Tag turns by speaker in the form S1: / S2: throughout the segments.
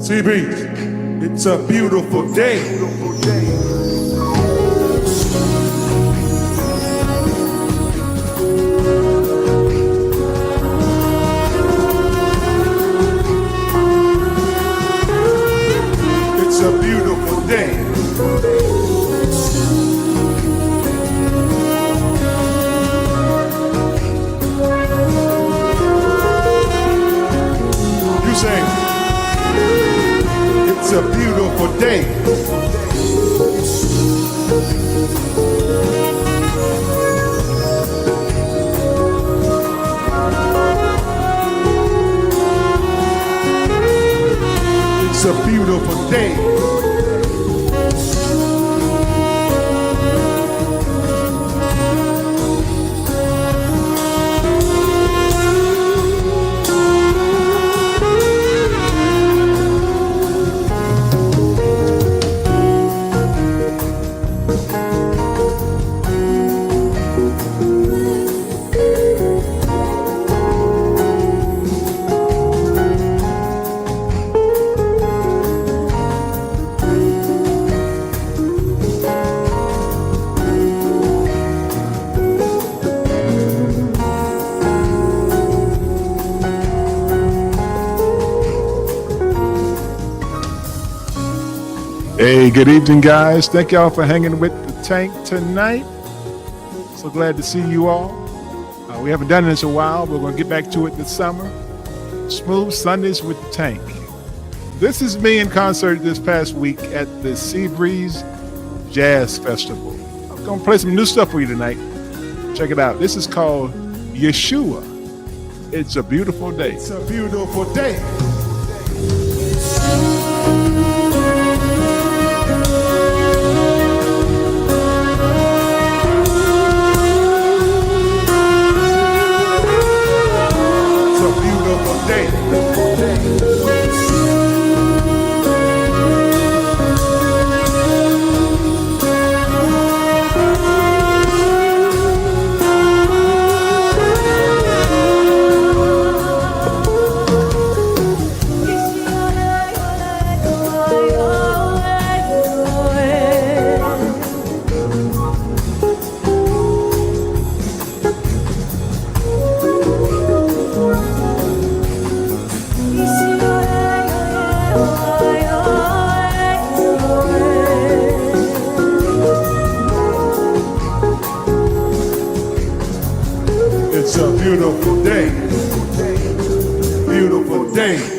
S1: CB, it's a beautiful day. It's a beautiful day. You say, it's a beautiful day. It's a beautiful day. Hey, good evening, guys. Thank y'all for hanging with the Tank tonight. So glad to see you all. We haven't done this in a while. We're going to get back to it this summer. Smooth Sundays with the Tank. This is me in concert this past week at the Sea Breeze Jazz Festival. I'm going to play some new stuff for you tonight. Check it out. This is called Yeshua. It's a beautiful day. It's a beautiful day. It's a beautiful day. Beautiful day.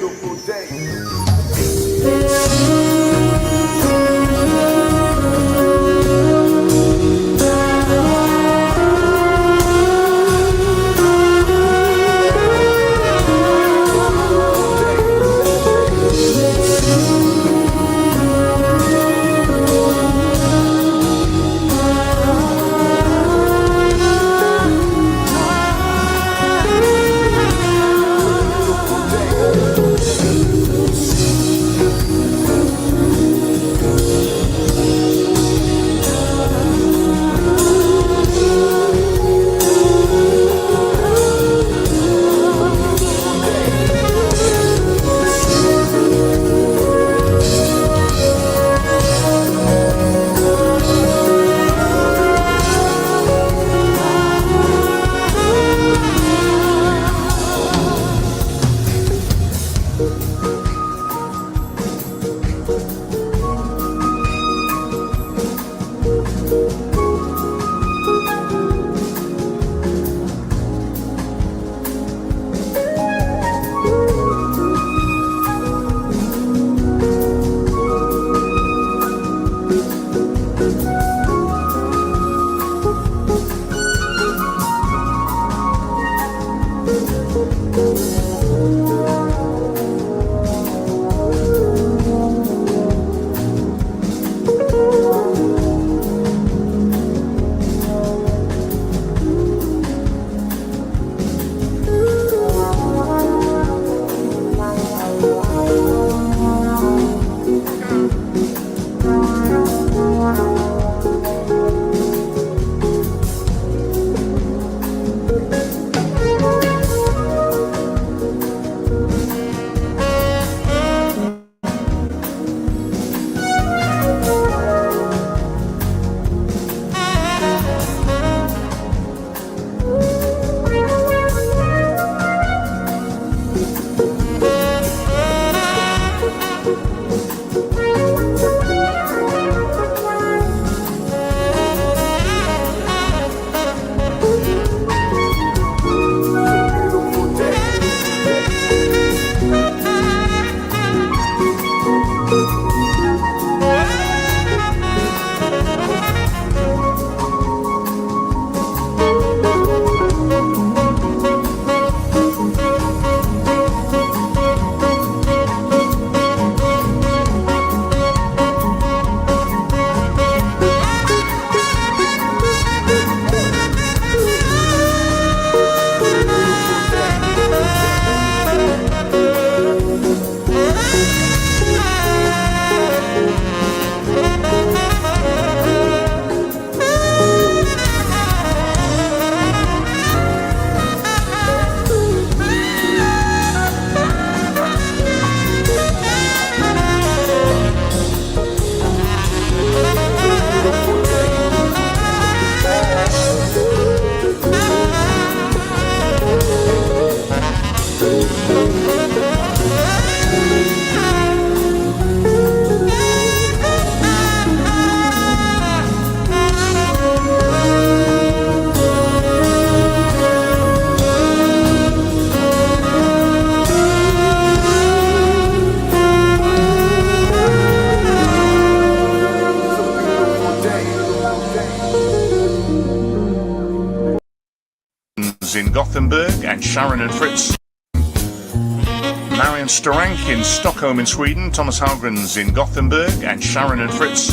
S2: Gothenburg and Sharon and Fritz. Marion Storank in Stockholm in Sweden, Thomas Halgrens in Gothenburg, and Sharon and Fritz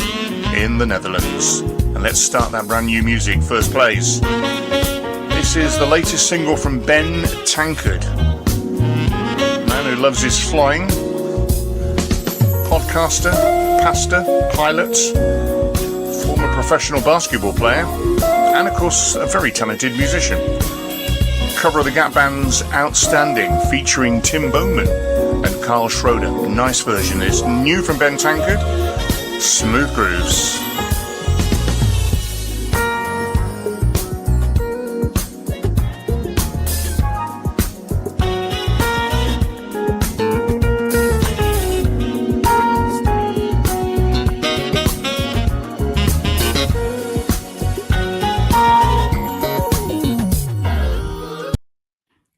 S2: in the Netherlands. And let's start that brand new music. First plays. This is the latest single from Ben Tankard, man who loves his flying, podcaster, pastor, pilot, former professional basketball player, and of course a very talented musician. Cover of the Gap Band's Outstanding, featuring Tim Bowman and Carl Schroeder. Nice version is new from Ben Tankard, Smooth Grooves.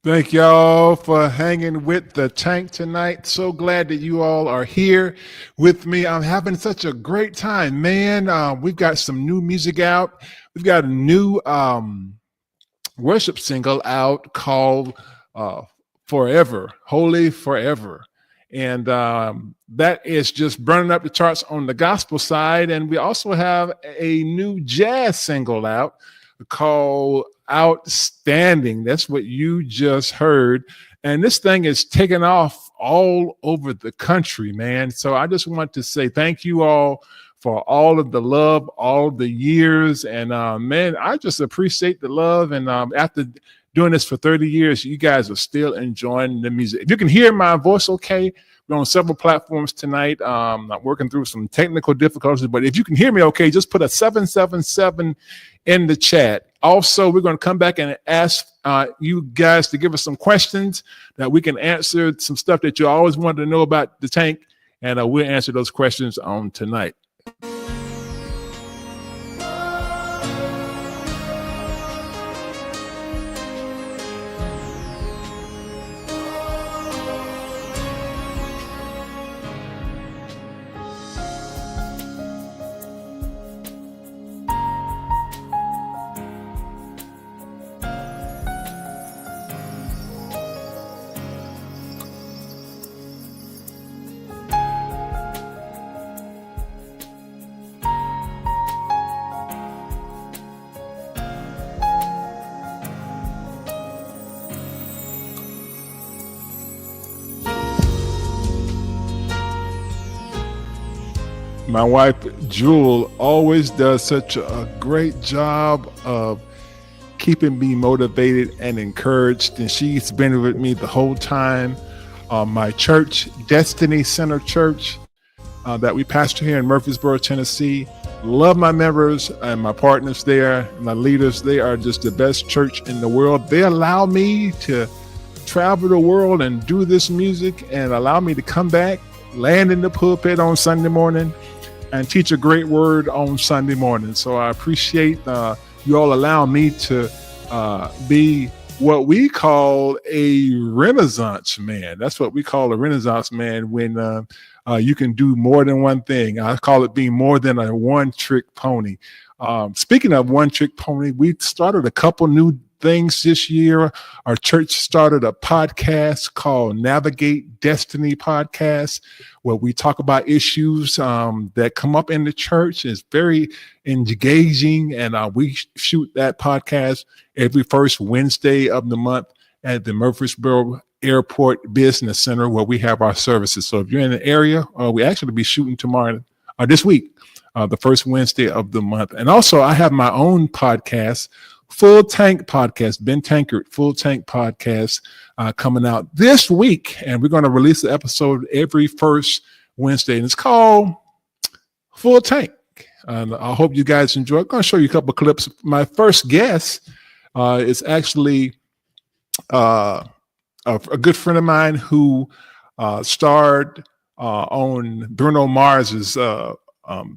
S1: Thank y'all for hanging with the Tank tonight. So glad that you all are here with me. I'm having such a great time, man. We've got some new music out. We've got a new worship single out called Forever, Holy Forever. And that is just burning up the charts on the gospel side. And we also have a new jazz single out called Outstanding. That's what you just heard. And this thing is taking off all over the country, man. So I just want to say thank you all for all of the love, all the years. And man, I just appreciate the love. And after doing this for 30 years, you guys are still enjoying the music. If you can hear my voice okay, we're on several platforms tonight. I'm working through some technical difficulties, but if you can hear me okay, just put a 777 in the chat. Also, we're going to come back and ask you guys to give us some questions that we can answer, some stuff that you always wanted to know about the Tank, and we'll answer those questions on tonight. My wife, Jewel, always does such a great job of keeping me motivated and encouraged. And she's been with me the whole time. My church, Destiny Center Church, that we pastor here in Murfreesboro, Tennessee. Love my members and my partners there, my leaders. They are just the best church in the world. They allow me to travel the world and do this music and allow me to come back, land in the pulpit on Sunday morning, and teach a great word on Sunday morning. So I appreciate you all allowing me to be what we call a Renaissance man. That's what we call a Renaissance man, when you can do more than one thing. I call it being more than a one-trick pony. Speaking of one-trick pony, we started a couple new things this year. Our church started a podcast called Navigate Destiny Podcast, where we talk about issues that come up in the church. It's very engaging, and we shoot that podcast every first Wednesday of the month at the Murfreesboro Airport Business Center, where we have our services. So if you're in the area, we actually be shooting tomorrow, this week, the first Wednesday of the month. And also I have my own podcast, Full Tank Podcast, Ben Tankard, Full Tank Podcast, coming out this week. And we're going to release the episode every first Wednesday. And it's called Full Tank. And I hope you guys enjoy. I'm going to show you a couple of clips. My first guest is actually a good friend of mine who starred on Bruno Mars's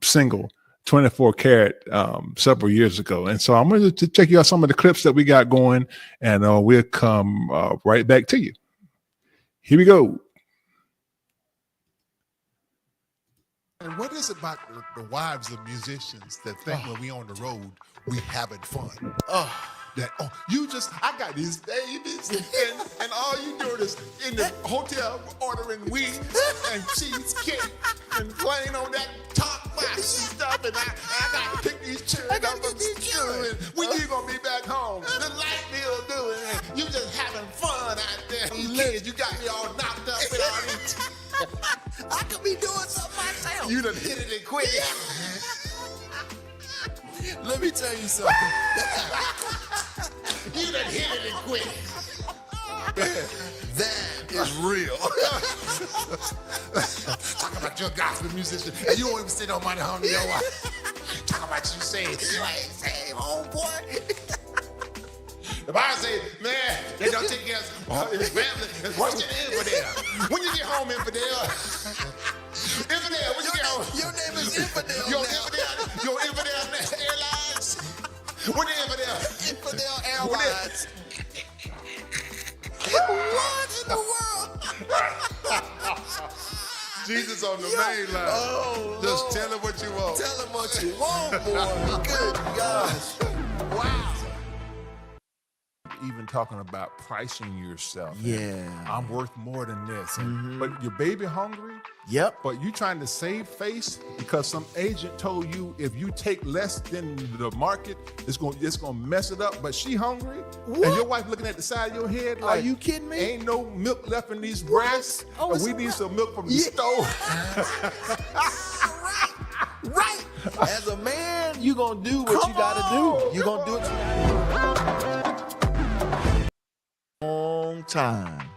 S1: single 24 Karat several years ago. And so I'm going to check you out some of the clips that we got going, and we'll come right back to you. Here we go.
S3: And what is it about the wives of musicians that think when we on the road, we having fun? that, oh, I got these babies, and all you doing is in the hotel ordering wings and cheesecake and playing on that talk box and stuff, and I got to pick these children up from school, and when you gonna be back home? The light bill doing, and you just having fun out there. You kids, you got me all knocked up with all these.
S4: I could be doing something myself.
S3: You done hit it and quit.
S4: Let me tell you something.
S3: You done hit it and quit.
S4: That is real.
S3: Talk about your gospel musician, and you won't even sit on money home to your wife. Talk about you saved.
S4: You ain't saved, homeboy.
S3: The Bible says, man, they don't take care of his family. It's worse than infidel. When you get home, infidel. Infidel, when you get home.
S4: Your name is Infidel.
S3: Your
S4: now.
S3: infidel airlines. What the infidel?
S4: Infidel Airlines. What in the world?
S3: Jesus on the main line.
S4: Oh,
S3: Just
S4: Lord.
S3: tell him what you want.
S4: Tell him what you want, boy. Good gosh. Wow.
S1: Even talking about pricing yourself.
S4: Yeah.
S1: I'm worth more than this. But your baby hungry,
S4: Yep.
S1: but you trying to save face because some agent told you if you take less than the market, it's gonna mess it up. But she hungry,
S4: What?
S1: and your wife looking at the side of your head like,
S4: you kidding me?
S1: Ain't no milk left in these breasts.
S4: Oh,
S1: and
S4: it's
S1: we
S4: a
S1: need
S4: wrap.
S1: some milk from the
S4: Yeah.
S1: stove.
S4: Right. As a man, you gonna do what
S1: Come
S4: you gotta
S1: on,
S4: do. You gonna do what you gotta do. Long time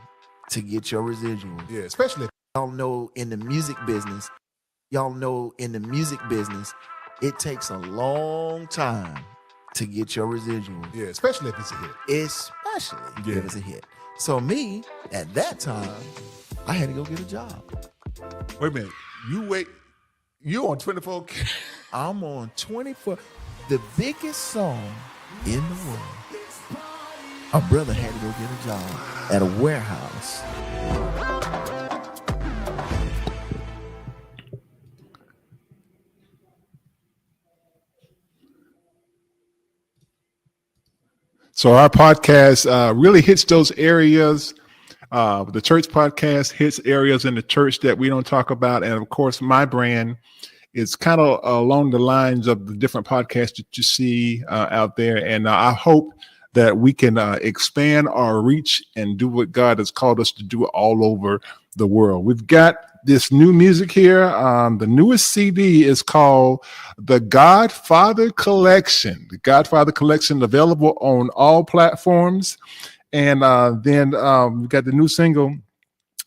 S4: to get your residuals.
S1: Yeah, especially
S4: Y'all know in the music business, it takes a long time to get your residuals.
S1: especially if it's a hit.
S4: Especially
S1: Yeah.
S4: if it's a hit. So me, at that time, I had to go get a job.
S1: Wait a minute, you on 24?
S4: I'm on 24, the biggest song in the world. My brother had to go get a job at a warehouse.
S1: So our podcast really hits those areas. The church podcast hits areas in the church that we don't talk about. And of course, my brand is kind of along the lines of the different podcasts that you see out there. And I hope that we can expand our reach and do what God has called us to do all over the world. We've got this new music here. The newest CD is called The Godfather Collection. The Godfather Collection, available on all platforms. And then we've got the new single,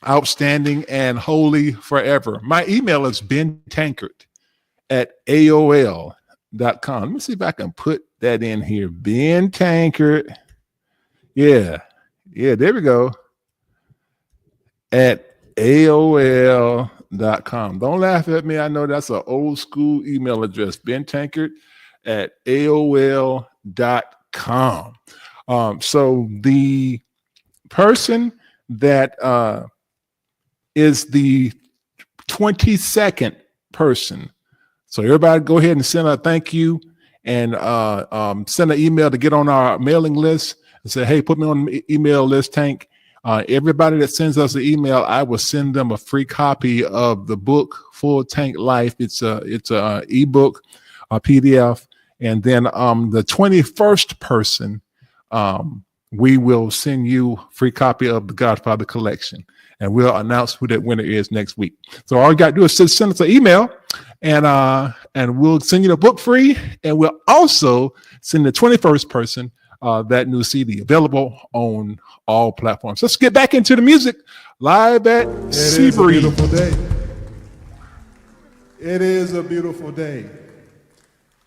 S1: Outstanding and Holy Forever. My email is bentankard@aol.com. Let me see if I can put that in here. Ben Tankard. Yeah, there we go. At AOL.com. Don't laugh at me. I know that's an old school email address. bentankard@aol.com. So the person that is the 22nd person. So everybody go ahead and send a thank you and send an email to get on our mailing list and say, hey, put me on the email list, Tank. Everybody that sends us an email, I will send them a free copy of the book, Full Tank Life. It's a ebook, a PDF. And then the 21st person, we will send you a free copy of the Godfather Collection. And we'll announce who that winner is next week. So all you got to do is send us an email, and we'll send you the book free. And we'll also send the 21st person that new CD, available on all platforms. Let's get back into the music live at Seabreeze.
S5: It is a beautiful day. It is a beautiful day.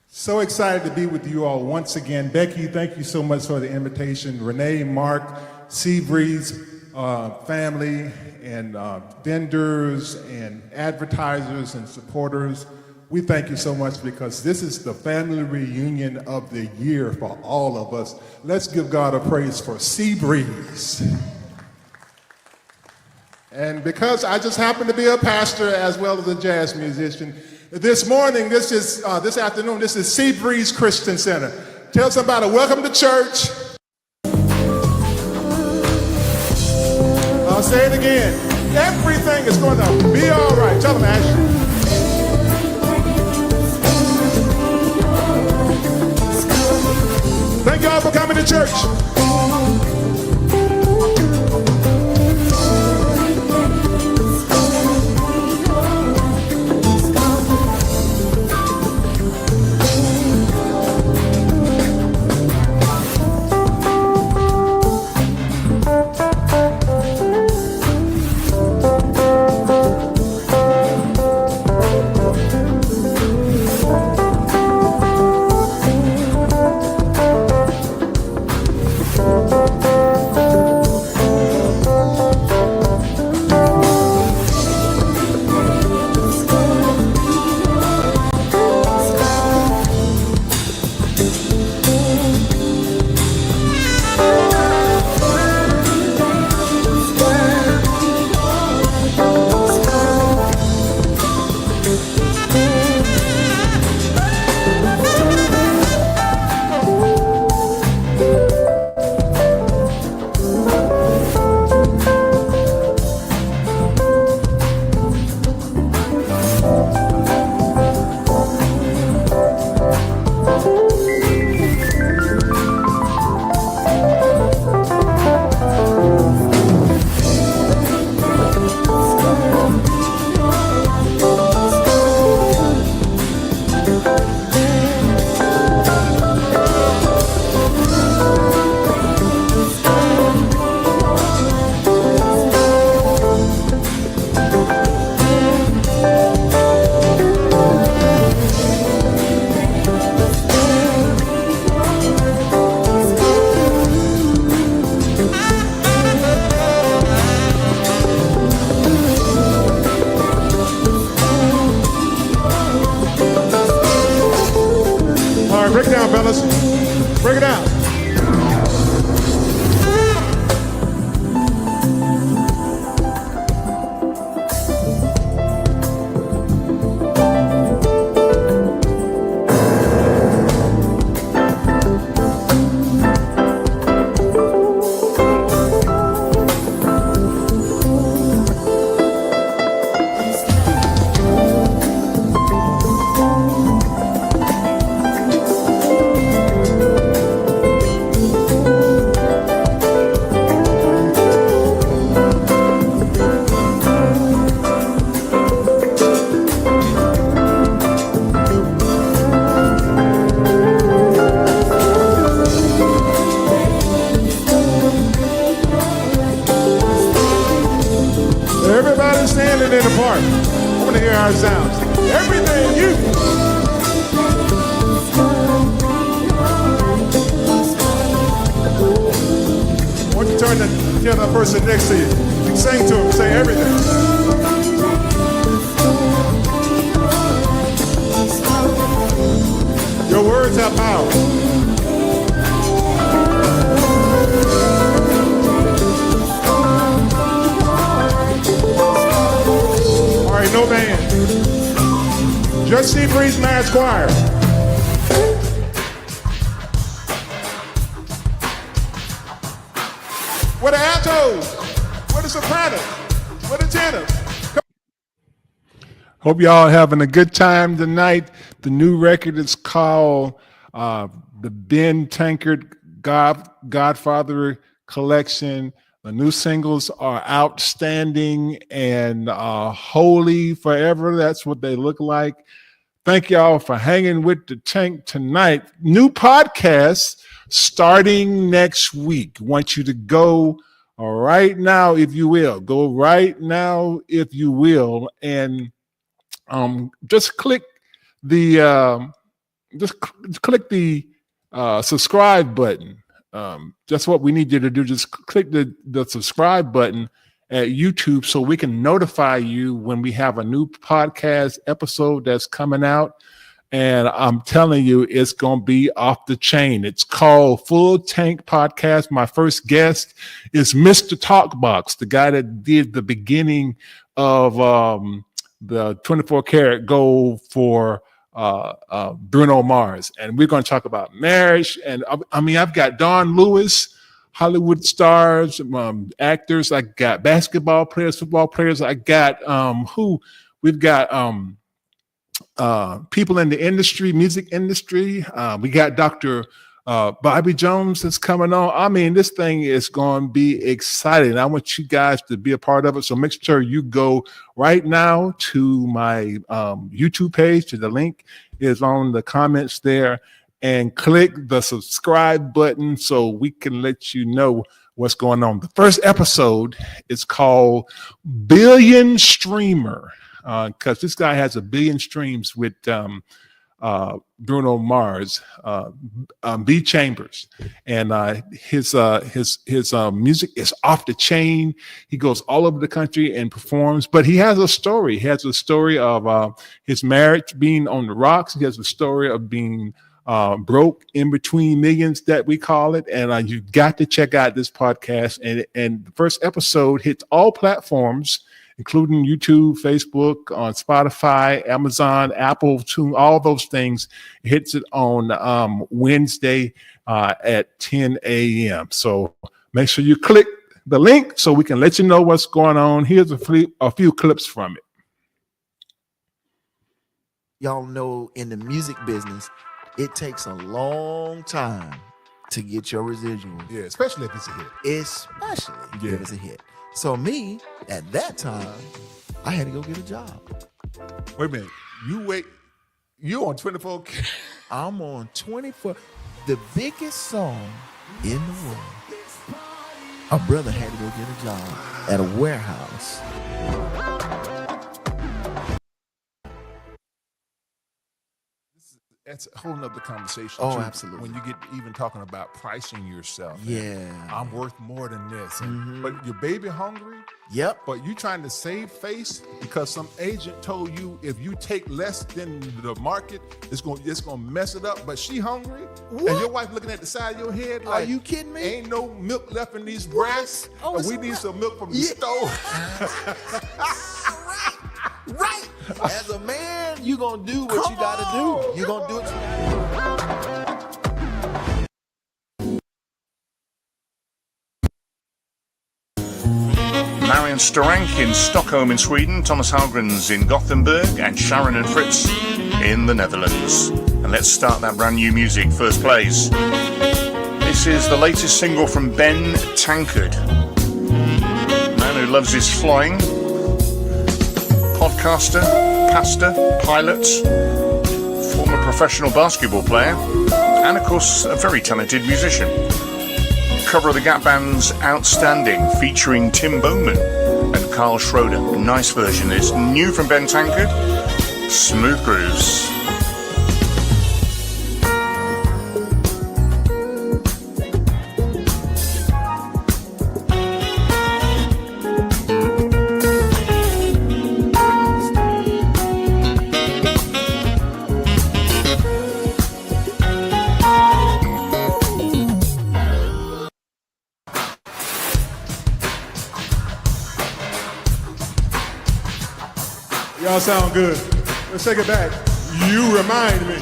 S5: So excited to be with you all once again. Becky, thank you so much for the invitation. Renee, Mark, Seabreeze family, and vendors and advertisers and supporters. We thank you so much because this is the family reunion of the year for all of us. Let's give God a praise for Seabreeze. And because I just happen to be a pastor as well as a jazz musician, this afternoon, this is Seabreeze Christian Center. Tell somebody, welcome to church. I'll say it again. Everything is going to be all right. Tell them, Ashley. Thank y'all for coming to church. Break it down, fellas. Break it down. Everybody standing in the park. I want to hear our sounds. Everything you. I want you to turn to the other person next to you. You sing to him. Say everything. Your words have power. No band. Just Steve Breeze Mass Choir. Where the altos? Where the sopranos? Where the tenors? Hope y'all having a good time tonight. The new record is called the Ben Tankard Godfather Collection. The new singles are Outstanding and Holy Forever. That's what they look like. Thank y'all for hanging with the Tank tonight. New podcast starting next week. Want you to go right now, if you will. Go right now, if you will, and just click the subscribe button. That's what we need you to do. Just click the subscribe button at YouTube so we can notify you when we have a new podcast episode that's coming out. And I'm telling you, it's going to be off the chain. It's called Full Tank Podcast. My first guest is Mr. Talkbox, the guy that did the beginning of the 24 karat gold for
S1: Bruno Mars, and we're going to talk about marriage. And I mean, I've got Don Lewis, Hollywood stars, actors. I got basketball players, football players. I got we've got people in the industry, music industry. We got Dr. Bobby Jones that's coming on. I mean, this thing is going to be exciting. I want you guys to be a part of it. So make sure you go right now to my YouTube page. To the link is on the comments there, and click the subscribe button so we can let you know what's going on. The first episode is called Billion Streamer, because this guy has 1 billion streams with Bruno Mars, B Chambers, and his music is off the chain. He goes all over the country and performs, but he has a story. He has a story of his marriage being on the rocks. He has a story of being broke in between millions, that we call it. And you've got to check out this podcast. And the first episode hits all platforms, including YouTube, Facebook, on Spotify, Amazon, Apple, Tune, all those things. It hits it on Wednesday at 10 a.m. So make sure you click the link so we can let you know what's going on. Here's a few clips from it.
S4: Y'all know in the music business, it takes a long time to get your residuals.
S1: Yeah, especially if it's a hit.
S4: Especially if it's a hit. So me, at that time, I had to go get a job.
S1: Wait a minute. You on 24?
S4: I'm on 24. The biggest song in the world. My brother had to go get a job at a warehouse.
S1: That's a whole nother conversation.
S4: Oh,
S1: too,
S4: absolutely.
S1: When you get even talking about pricing yourself.
S4: Yeah.
S1: I'm worth more than this. But your baby hungry,
S4: Yep.
S1: but you trying to save face because some agent told you if you take less than the market, it's gonna mess it up. But she hungry, and your wife looking at the side of your head like,
S4: Are you kidding me?
S1: Ain't no milk left in these breasts.
S4: Oh,
S1: and we need some milk from the stove.
S4: Right. As a man, you gonna do what you gotta do. You gonna do what you gotta do.
S2: Marion Storank in Stockholm in Sweden, Thomas Hallgrens in Gothenburg, and Sharon and Fritz in the Netherlands. And let's start that brand new music. First plays. This is the latest single from Ben Tankard, man who loves his flying, podcaster, pastor, pilot, former professional basketball player, and of course a very talented musician. Cover of the Gap Band's Outstanding, featuring Tim Bowman and Carl Schroeder. Nice version. It's new from Ben Tankard, Smooth Grooves.
S5: Y'all sound good. Let's take it back. You remind me.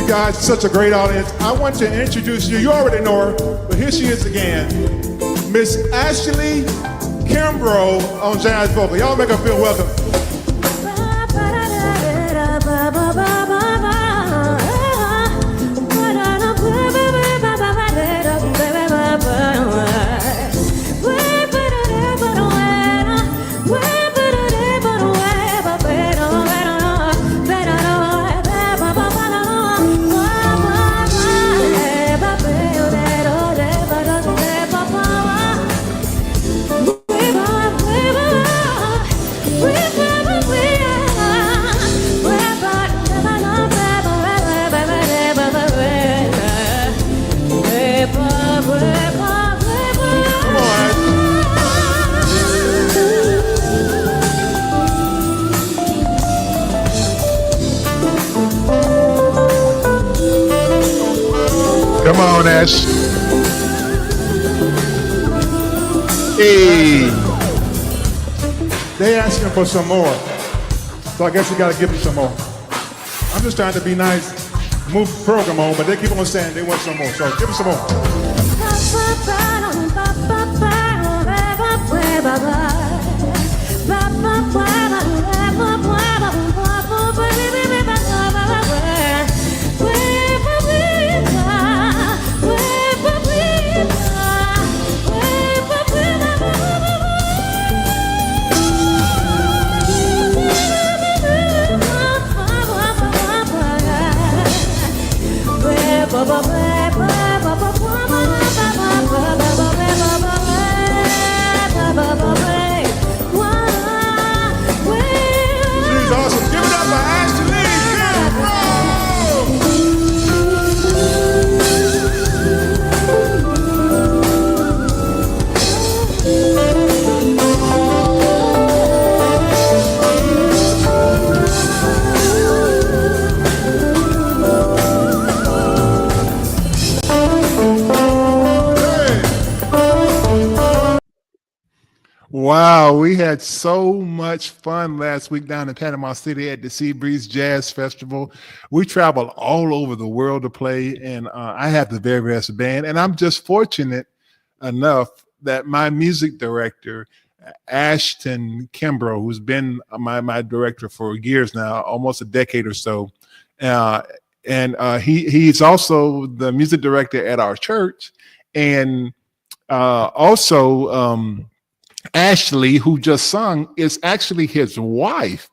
S5: you guys. Such a great audience. I want to introduce you. You already know her, but here she is again. Miss Ashley Kimbrough on jazz vocal. Y'all make her feel welcome.
S1: Come on, Ash. Hey.
S5: They asking for some more, so I guess we gotta give them some more. I'm just trying to be nice, move the program on, but they keep on saying they want some more, so give them some more. She's awesome. Give it up for Ashley
S1: Wow, we had so much fun last week down in Panama City at the Sea Breeze Jazz Festival. We traveled all over the world to play, and I have the very best band. And I'm just fortunate enough that my music director, Ashton Kimbrough, who's been my director for years now, almost a decade or so, he's also the music director at our church, and also. Ashley, who just sung, is actually his wife,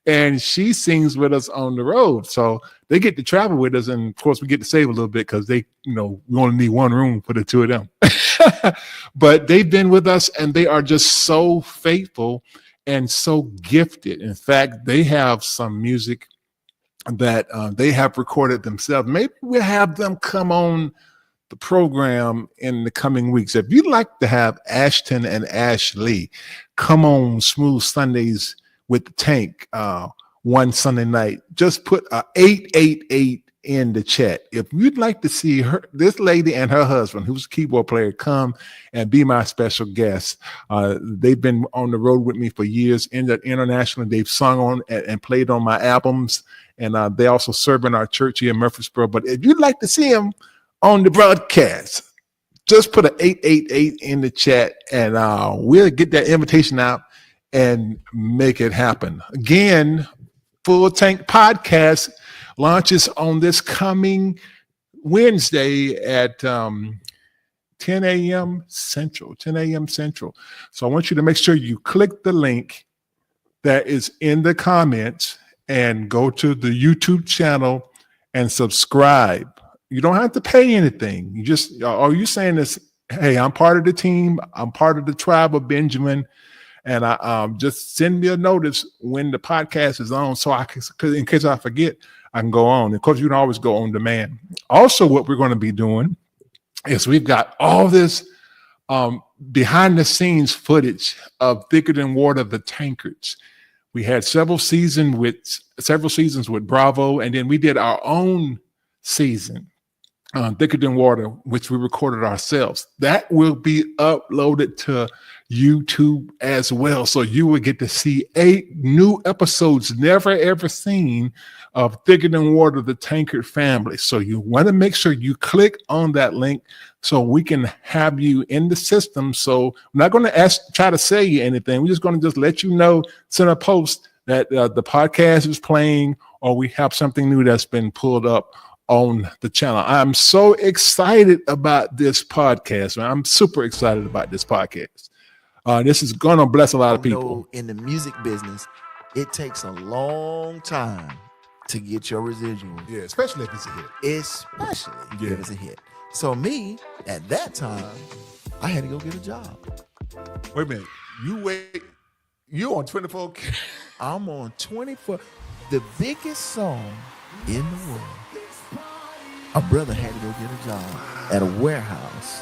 S1: and she sings with us on the road. So they get to travel with us, and of course, we get to save a little bit because we only need one room for the two of them. But they've been with us, and they are just so faithful and so gifted. In fact, they have some music that they have recorded themselves. Maybe we'll have them come on the program in the coming weeks. If you'd like to have Ashton and Ashley come on Smooth Sundays with the Tank one Sunday night, just put a 888 in the chat. If you'd like to see this lady and her husband, who's a keyboard player, come and be my special guest. They've been on the road with me for years. Internationally, they've sung on and played on my albums, and they also serve in our church here in Murfreesboro. But if you'd like to see them on the broadcast, just put an 888 in the chat, and we'll get that invitation out and make it happen. Again, Full Tank Podcast launches on this coming Wednesday at 10 a.m. Central. So I want you to make sure you click the link that is in the comments and go to the YouTube channel and subscribe. You don't have to pay anything. Are you saying this? Hey, I'm part of the team. I'm part of the tribe of Benjamin, and I just send me a notice when the podcast is on, so in case I forget, I can go on. Of course, you can always go on demand. Also, what we're going to be doing is we've got all this behind the scenes footage of Thicker Than Water, the Tankards. We had several seasons with Bravo, and then we did our own season Thicker Than Water, which we recorded ourselves. That will be uploaded to YouTube as well. So you will get to see 8 new episodes never ever seen of Thicker Than Water, the Tankard family. So you want to make sure you click on that link so we can have you in the system. So I'm not going to try to sell you anything. We're just going to just let you know, send a post that the podcast is playing, or we have something new that's been pulled up on the channel. I'm so excited about this podcast, man. I'm super excited about this podcast. This is going to bless a lot of people.
S4: In the music business, it takes a long time to get your residuals.
S3: Yeah, especially if it's a hit.
S4: Especially
S1: Yeah.
S4: if it's a hit. So me, at that time, I had to go get a job.
S3: Wait a minute. You on 24?
S4: I'm on 24, the biggest song in the world. My brother had to go get a job at a warehouse.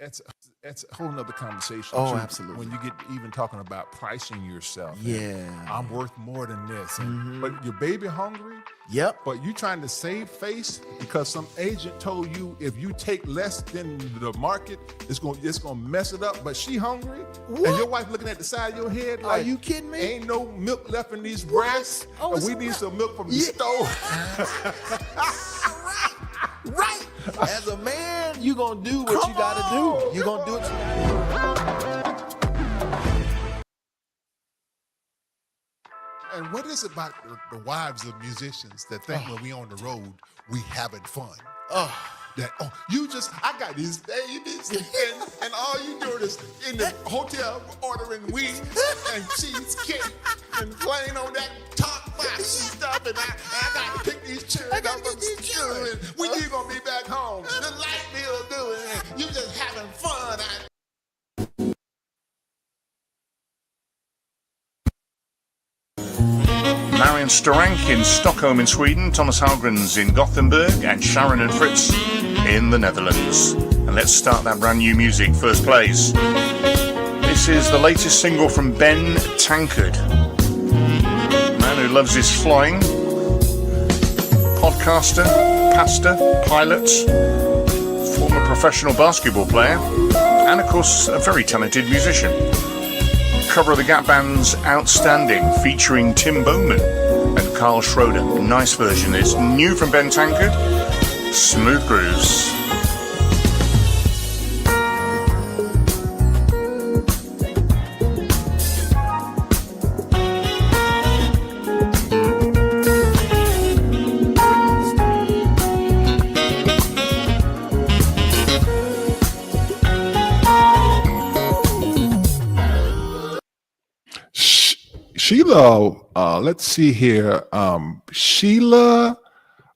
S1: That's a whole nother conversation.
S4: Oh,
S1: too,
S4: absolutely.
S1: When you get even talking about pricing yourself.
S4: Yeah.
S1: I'm worth more than this. But your baby hungry,
S4: Yep.
S1: but you trying to save face because some agent told you if you take less than the market, it's gonna mess it up. But she hungry,
S4: What?
S1: and your wife looking at the side of your head
S4: Are
S1: like,
S4: you kidding me?
S1: Ain't no milk left in these breasts.
S4: Oh,
S1: and
S4: it's
S1: we need
S4: right.
S1: some milk from the
S4: Yeah.
S1: stove.
S4: Right. As a man, you gonna do what you gotta do. You gonna do what you gotta
S3: And what is it about the wives of musicians that think when we on the road, we having fun? I got these babies, and all you doing is in the hotel ordering weed and cheesecake and playing on that talk box and stuff, and I got to pick these children up from school, and when you gonna be back home? The light bill doing, and you just having fun.
S2: Marion Storank in Stockholm in Sweden, Thomas Hallgrens in Gothenburg, and Sharon and Fritz in the Netherlands. And let's start that brand new music. First plays. This is the latest single from Ben Tankard, man who loves his flying, podcaster, pastor, pilot, former professional basketball player, and of course a very talented musician. Cover of the Gap Band's Outstanding, featuring Tim Bowman and Carl Schroeder. Nice version. It's new from Ben Tankard, Smooth Grooves.
S1: Sheila, let's see here. Sheila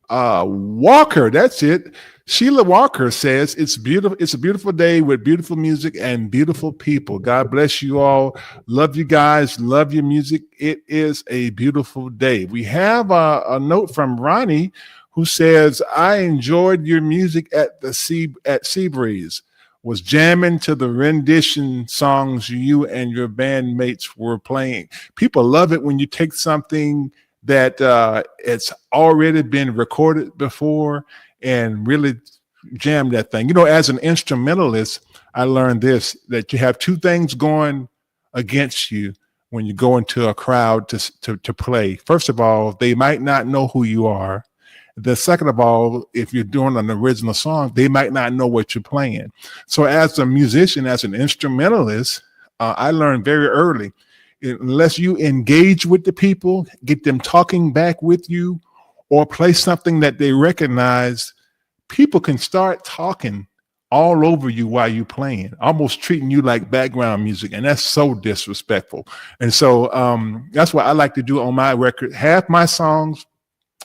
S1: Walker, that's it. Sheila Walker says it's beautiful. It's a beautiful day with beautiful music and beautiful people. God bless you all. Love you guys. Love your music. It is a beautiful day. We have a note from Ronnie who says, I enjoyed your music at Seabreeze. Was jamming to the rendition songs you and your bandmates were playing. People love it when you take something that it's already been recorded before and really jam that thing. You know, as an instrumentalist, I learned this, that you have two things going against you when you go into a crowd to play. First of all, they might not know who you are. The second of all, if you're doing an original song, they might not know what you're playing. So as a musician, as an instrumentalist, I learned very early, unless you engage with the people, get them talking back with you, or play something that they recognize, people can start talking all over you while you're playing, almost treating you like background music. And that's so disrespectful. And so that's what I like to do on my record. Half my songs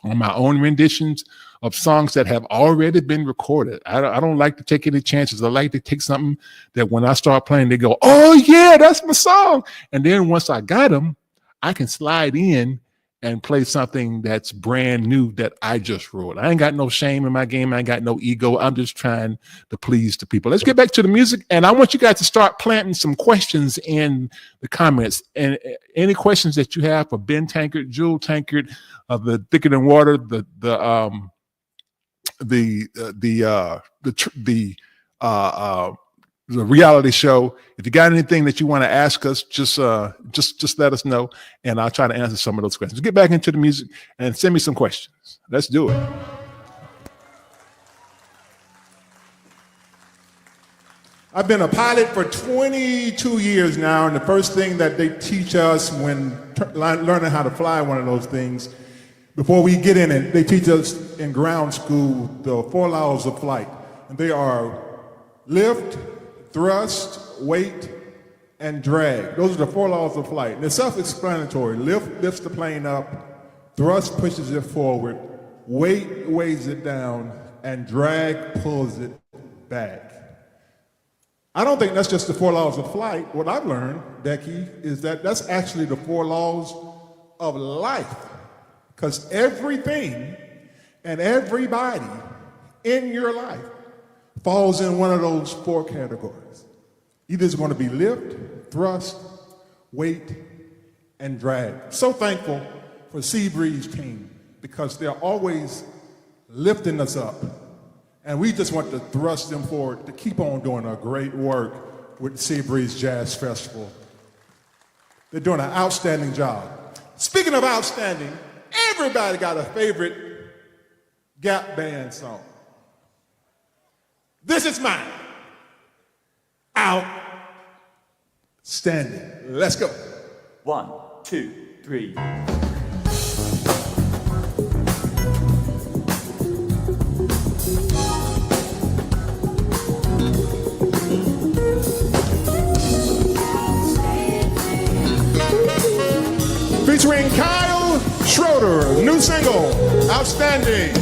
S1: on my own renditions of songs that have already been recorded. I don't like to take any chances. I like to take something that when I start playing, they go, oh yeah, that's my song. And then once I got them, I can slide in and play something that's brand new that I just wrote. I ain't got no shame in my game. I ain't got no ego. I'm just trying to please the people. Let's get back to the music. And I want you guys to start planting some questions in the comments. And any questions that you have for Ben Tankard, Jewel Tankard, of the Thicker Than Water, the reality show. If you got anything that you want to ask us, just let us know, and I'll try to answer some of those questions. Get back into the music and send me some questions. Let's do it.
S5: I've been a pilot for 22 years now, and the first thing that they teach us when learning how to fly one of those things, before we get in it, they teach us in ground school the 4 laws of flight. And they are lift, thrust, weight, and drag. Those are the 4 laws of flight. And they're self-explanatory. Lift lifts the plane up, thrust pushes it forward, weight weighs it down, and drag pulls it back. I don't think that's just the 4 laws of flight. What I've learned, Becky, is that that's actually the 4 laws of life. Because everything and everybody in your life falls in one of those 4 categories. Either it's going to be lift, thrust, weight, and drag. So thankful for Seabreeze team because they're always lifting us up. And we just want to thrust them forward to keep on doing a great work with Seabreeze Jazz Festival. They're doing an outstanding job. Speaking of outstanding, everybody got a favorite Gap Band song. This is mine. Outstanding. Let's go.
S6: 1, 2, 3.
S5: Featuring Kyle Schroeder, new single, Outstanding.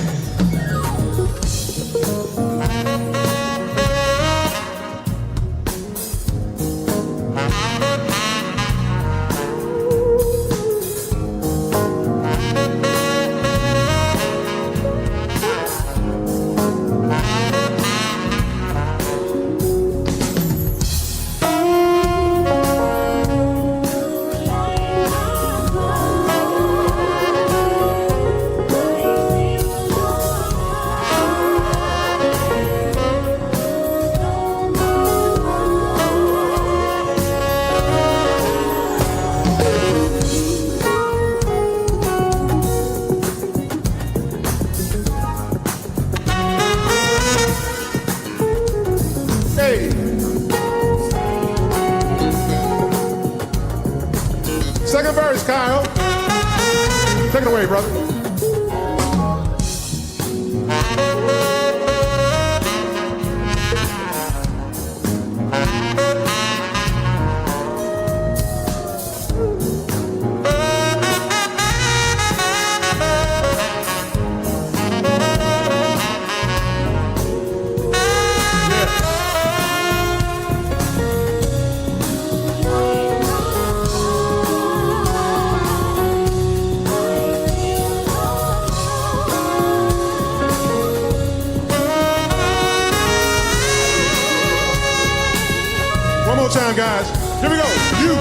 S5: Second verse, Kyle. Take it away, brother. One more time, guys. Here we go. You.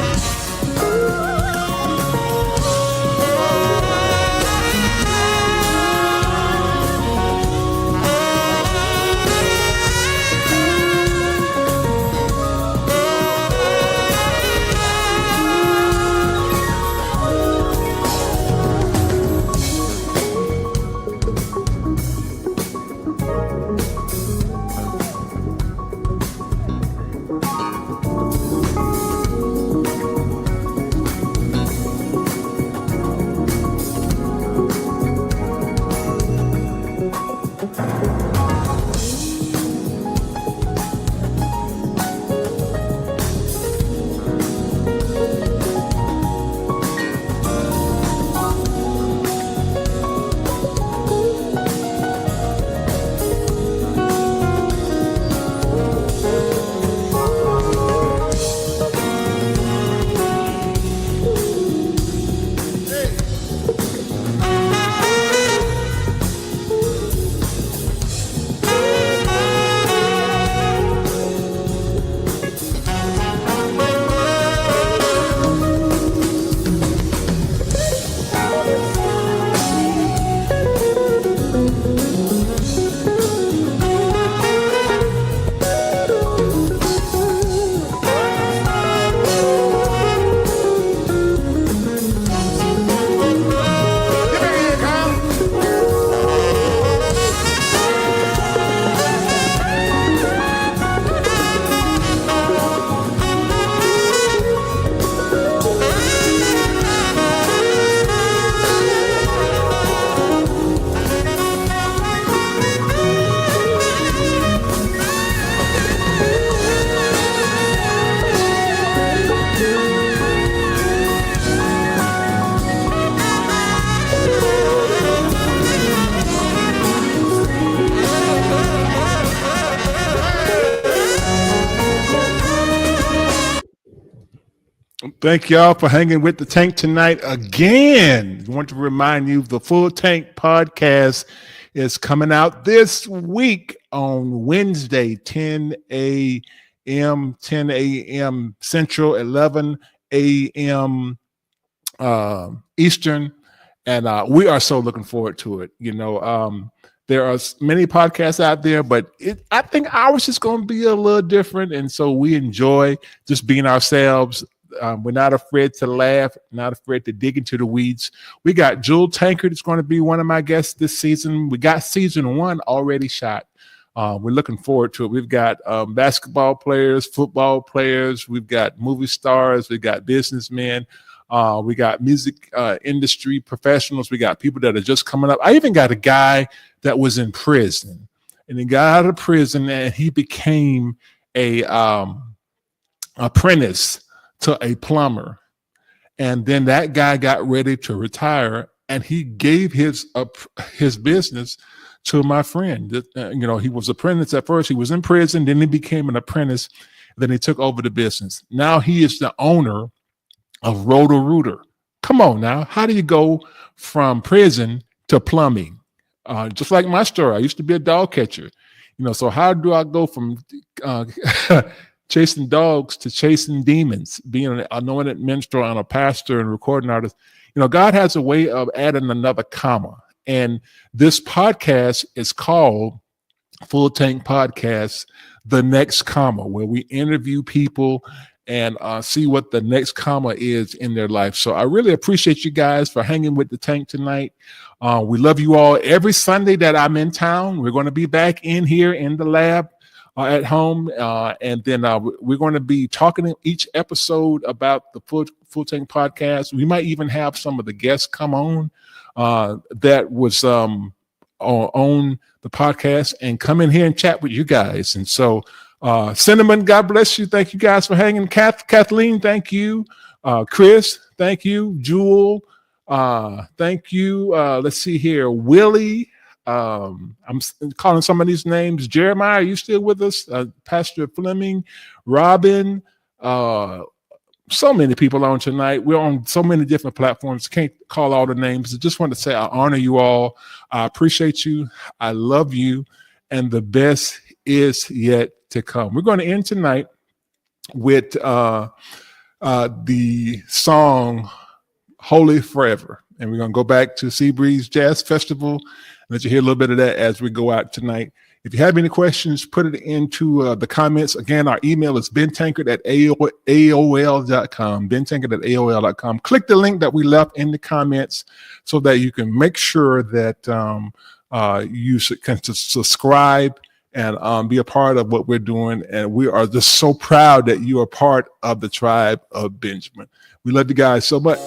S1: Thank y'all for hanging with the Tank tonight again. I want to remind you the Full Tank podcast is coming out this week on Wednesday, 10 a.m. Central, 11 a.m. Eastern. And we are so looking forward to it. There are many podcasts out there, but I think ours is going to be a little different. And so we enjoy just being ourselves. We're not afraid to laugh, not afraid to dig into the weeds. We got Jewel Tankard is going to be one of my guests this season. We got season 1 already shot. We're looking forward to it. We've got basketball players, football players. We've got movie stars. We've got businessmen. We got music industry professionals. We got people that are just coming up. I even got a guy that was in prison, and he got out of prison and he became a apprentice to a plumber. And then that guy got ready to retire, and he gave his business to my friend. He was apprentice at first. He was in prison, then he became an apprentice. Then he took over the business. Now he is the owner of Roto-Rooter. Come on now. How do you go from prison to plumbing? Just like my story. I used to be a dog catcher. So how do I go from chasing dogs to chasing demons, being an anointed minstrel and a pastor and recording artist? God has a way of adding another comma. And this podcast is called Full Tank Podcast, The Next Comma, where we interview people and see what the next comma is in their life. So I really appreciate you guys for hanging with the Tank tonight. We love you all. Every Sunday that I'm in town, we're going to be back in here in the lab at home. And then we're going to be talking in each episode about the Full Tank podcast. We might even have some of the guests come on that was on the podcast and come in here and chat with you guys. And so Cinnamon, God bless you. Thank you guys for hanging. Kathleen, thank you. Chris, thank you. Jewel, thank you. Let's see here. Willie, I'm calling some of these names. Jeremiah, are you still with us? Pastor Fleming, Robin, so many people on tonight. We're on so many different platforms. Can't call all the names. I just want to say I honor you all. I appreciate you. I love you. And the best is yet to come. We're going to end tonight with the song Holy Forever. And we're going to go back to Seabreeze Jazz Festival and let you hear a little bit of that as we go out tonight. If you have any questions, put it into the comments. Again, our email is bentankard@aol.com, bentankard@aol.com. Click the link that we left in the comments so that you can make sure that you can subscribe and be a part of what we're doing. And we are just so proud that you are part of the tribe of Benjamin. We love you guys so much.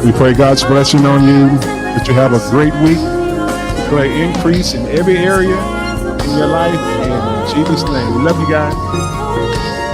S1: We pray God's blessing on you, that you have a great week. Declare increase in every area in your life. In Jesus' name. We love you guys.